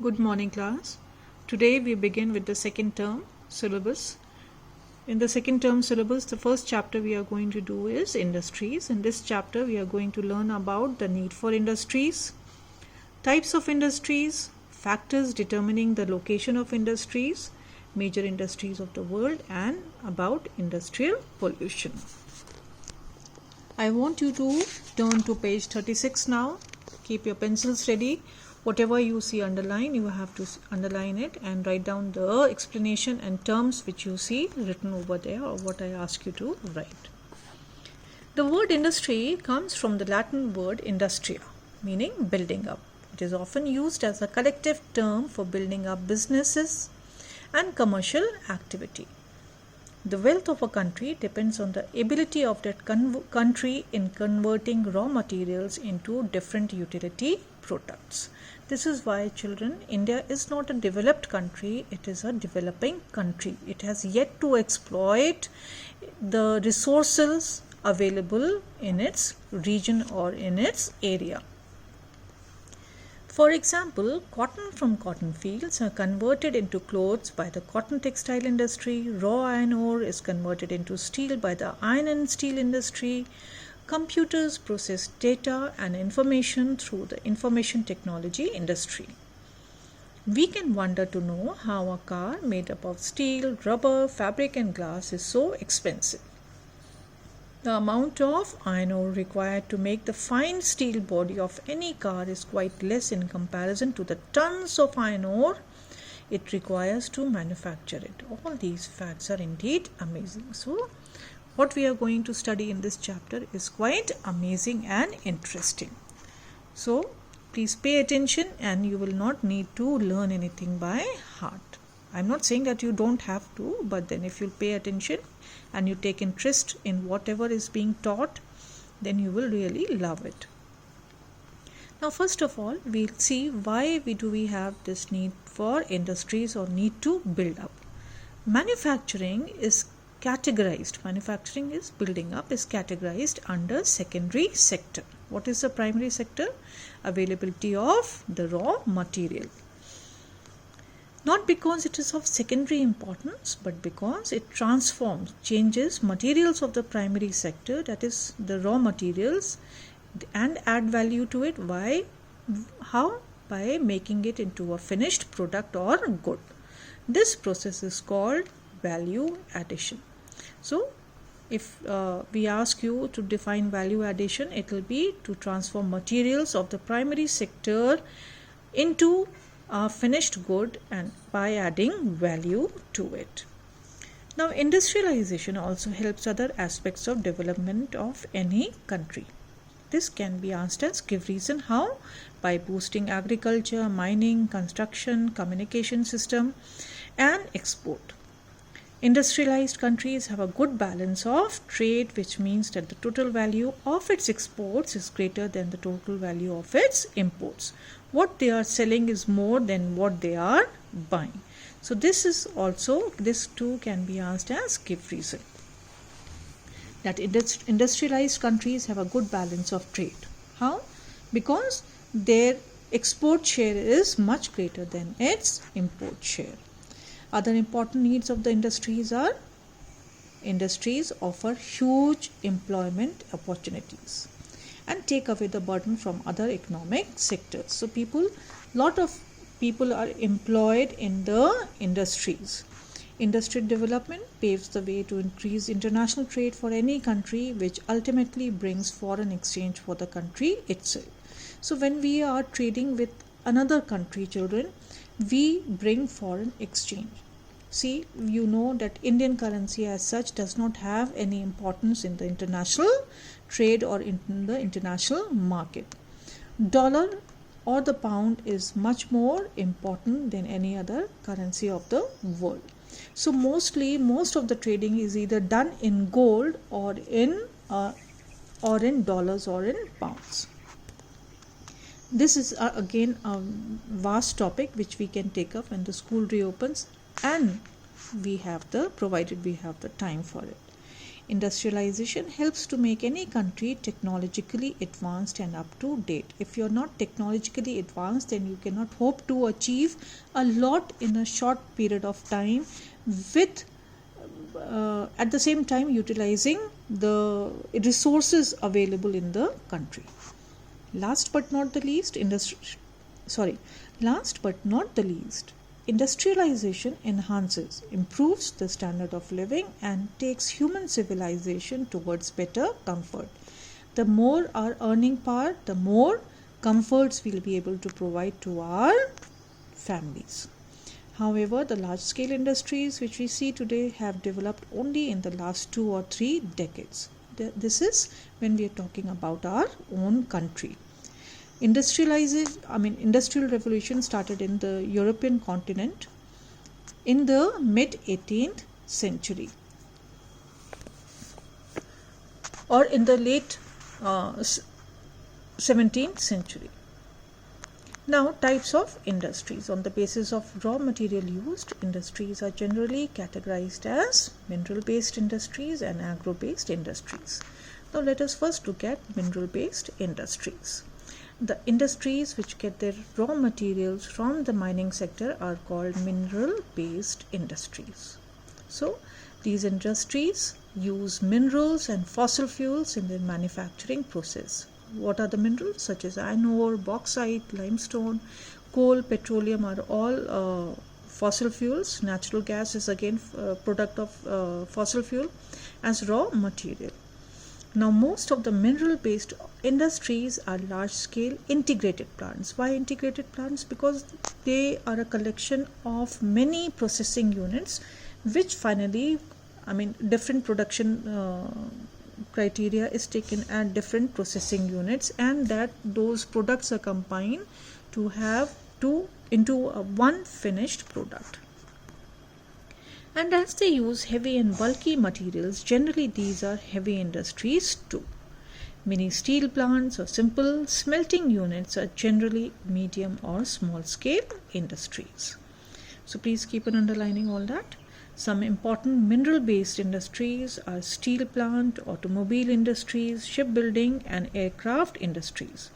Good morning, class. Today we begin with the second term syllabus. In the second term syllabus, the first chapter we are going to do is industries. In this chapter, we are going to learn about the need for industries, types of industries, factors determining the location of industries, major industries of the world, and about industrial pollution. I want you to turn to page 36 now. Keep your pencils ready. Whatever you see underlined, you have to underline it and write down the explanation and terms which you see written over there, or what I ask you to write. The word industry comes from the Latin word industria, meaning building up. It is often used as a collective term for building up businesses and commercial activity. The wealth of a country depends on the ability of that country in converting raw materials into different utility products. This is why, children, India is not a developed country, it is a developing country. It has yet to exploit the resources available in its region or in its area. For example, cotton from cotton fields are converted into clothes by the cotton textile industry, raw iron ore is converted into steel by the iron and steel industry, computers process data and information through the information technology industry. We can wonder to know how a car made up of steel, rubber, fabric and glass is so expensive. The amount of iron ore required to make the fine steel body of any car is quite less in comparison to the tons of iron ore it requires to manufacture it. All these facts are indeed amazing. So, what we are going to study in this chapter is quite amazing and interesting. So, please pay attention and you will not need to learn anything by heart. I'm not saying that you don't have to, but then if you pay attention and you take interest in whatever is being taught, then you will really love it. Now, first of all, we'll see why do we have this need for industries or need to build up. Manufacturing is building up is categorized under secondary sector. What is the primary sector? Availability of the raw material. Not because it is of secondary importance, but because it changes materials of the primary sector, that is the raw materials, and add value to it. Why? How? By making it into a finished product or good. This process is called value addition. So, if we ask you to define value addition, it will be to transform materials of the primary sector into a finished good and by adding value to it. Now, industrialization also helps other aspects of development of any country. This can be asked as give reason how? By boosting agriculture, mining, construction, communication system and export. Industrialized countries have a good balance of trade, which means that the total value of its exports is greater than the total value of its imports. What they are selling is more than what they are buying. So this too can be asked as give reason. That industrialized countries have a good balance of trade. How? Because their export share is much greater than its import share. Other important needs of the industries are industries offer huge employment opportunities and take away the burden from other economic sectors. So lot of people are employed in the industries. Industrial development paves the way to increase international trade for any country, which ultimately brings foreign exchange for the country itself. So when we are trading with another country, children, we bring foreign exchange. See, you know that Indian currency as such does not have any importance in the international trade or in the international market. Dollar or the pound is much more important than any other currency of the world. So most of the trading is either done in gold or in dollars or in pounds. This is again a vast topic which we can take up when the school reopens, and provided we have the time for it. Industrialization helps to make any country technologically advanced and up to date. If you're not technologically advanced, then you cannot hope to achieve a lot in a short period of time with at the same time utilizing the resources available in the country. Last but not the least, industrialization enhances, improves the standard of living and takes human civilization towards better comfort. The more our earning power, the more comforts we'll be able to provide to our families. However, the large-scale industries which we see today have developed only in the last 2 or 3 decades. This is when we are talking about our own country. Industrial revolution started in the European continent in the mid-18th century or in the late 17th century. Now, types of industries. On the basis of raw material used, industries are generally categorized as mineral-based industries and agro-based industries. Now, let us first look at mineral-based industries. The industries which get their raw materials from the mining sector are called mineral-based industries. So, these industries use minerals and fossil fuels in their manufacturing process. What are the minerals? Such as iron ore, bauxite, limestone, coal, petroleum are all fossil fuels. Natural gas is again a product of fossil fuel as raw material. Now, most of the mineral-based industries are large-scale integrated plants. Why integrated plants? Because they are a collection of many processing units which finally, different production criteria is taken at different processing units, and that those products are combined into one finished product. And as they use heavy and bulky materials, generally these are heavy industries too. Mini steel plants or simple smelting units are generally medium or small scale industries. So please keep on underlining all that. Some important mineral-based industries are steel plant, automobile industries, shipbuilding and aircraft industries,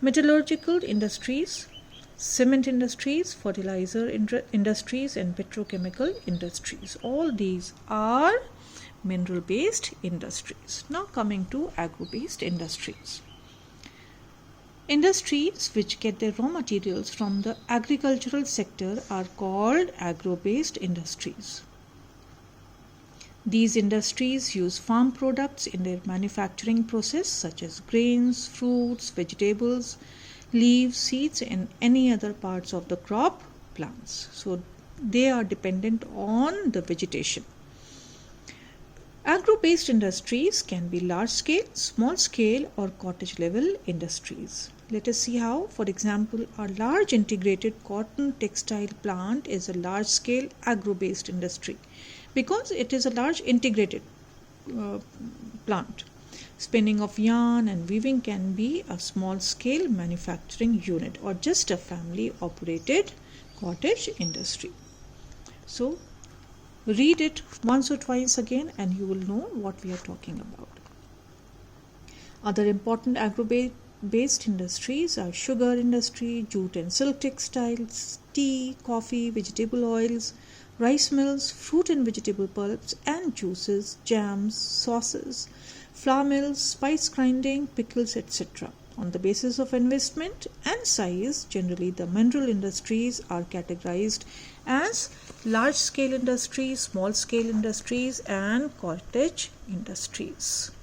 metallurgical industries, cement industries, fertilizer industries and petrochemical industries. All these are mineral-based industries. Now coming to agro-based industries. Industries which get their raw materials from the agricultural sector are called agro-based industries. These industries use farm products in their manufacturing process, such as grains, fruits, vegetables, leaves, seeds and any other parts of the crop plants. So they are dependent on the vegetation. Agro-based industries can be large scale, small scale or cottage level industries. Let us see how. For example, a large integrated cotton textile plant is a large scale agro-based industry because it is a large integrated plant. Spinning of yarn and weaving can be a small scale manufacturing unit or just a family operated cottage industry. So read it once or twice again and you will know what we are talking about. Other important agro-based industries are sugar industry, jute and silk textiles, tea, coffee, vegetable oils, rice mills, fruit and vegetable pulps and juices, jams, sauces, flour mills, spice grinding, pickles, etc. On the basis of investment and size, generally the mineral industries are categorized as large scale industries, small scale industries and cottage industries.